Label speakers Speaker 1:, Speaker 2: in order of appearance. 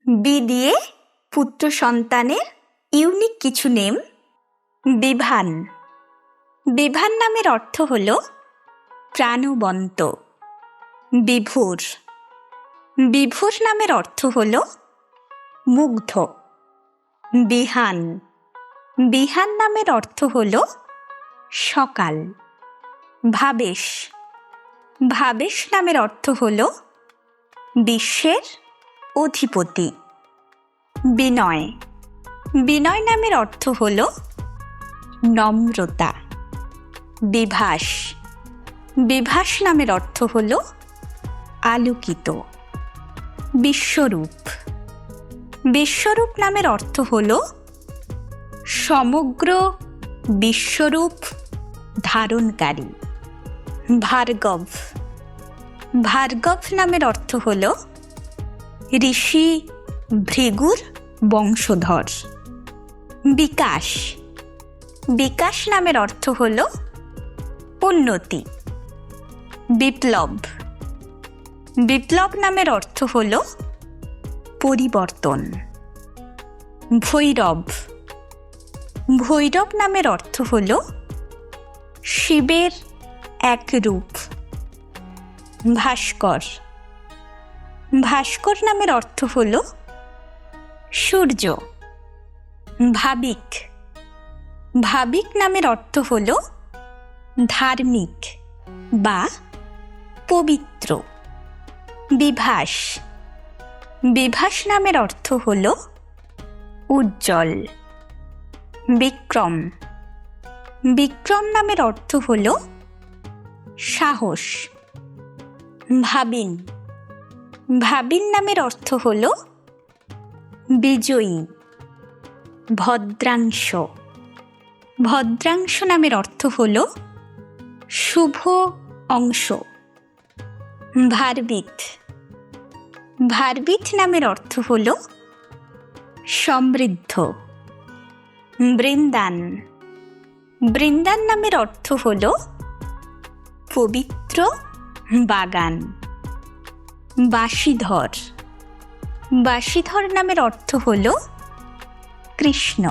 Speaker 1: B দিয়ে পুত্র সন্তানের ইউনিক কিছু নেম। বিভান। বিভান নামের অর্থ হল প্রাণবন্ত। বিভোর। বিভোর নামের অর্থ হল মুগ্ধ। বিহান। বিহান নামের অর্থ হল সকাল। ভাবেশ। ভাবেশ নামের অর্থ হল বিশ্বের অধিপতি। বিনয়। বিনয় নামের অর্থ হল নম্রতা। বিভাস। বিভাস নামের অর্থ হল আলোকিত। বিশ্বরূপ। বিশ্বরূপ নামের অর্থ হল সমগ্র বিশ্বরূপ ধারণকারী। ভার্গব। ভার্গব নামের অর্থ হল ঋষি ভৃগুর বংশধর। বিকাশ। বিকাশ নামের অর্থ হল উন্নতি। বিপ্লব। বিপ্লব নামের অর্থ হল পরিবর্তন। ভৈরব। ভৈরব নামের অর্থ হল শিবের এক রূপ। ভাস্কর। ভাস্কর নামের অর্থ হল সূর্য। ভাবিক। ভাবিক নামের অর্থ হল ধার্মিক বা পবিত্র। বিভাস। বিভাস নামের অর্থ হল উজ্জ্বল। বিক্রম। বিক্রম নামের অর্থ হল সাহস। ভাবিন। ভাবিন নামের অর্থ হল বিজয়ী। ভদ্রাংশ। ভদ্রাংশ নামের অর্থ হল শুভ অংশ। ভার্বিত। ভার্বিত নামের অর্থ হল সমৃদ্ধ। বৃন্দান। বৃন্দান নামের অর্থ হল পবিত্র বাগান। বাঁশীধর। বাঁশীধর নামের অর্থ হল কৃষ্ণ।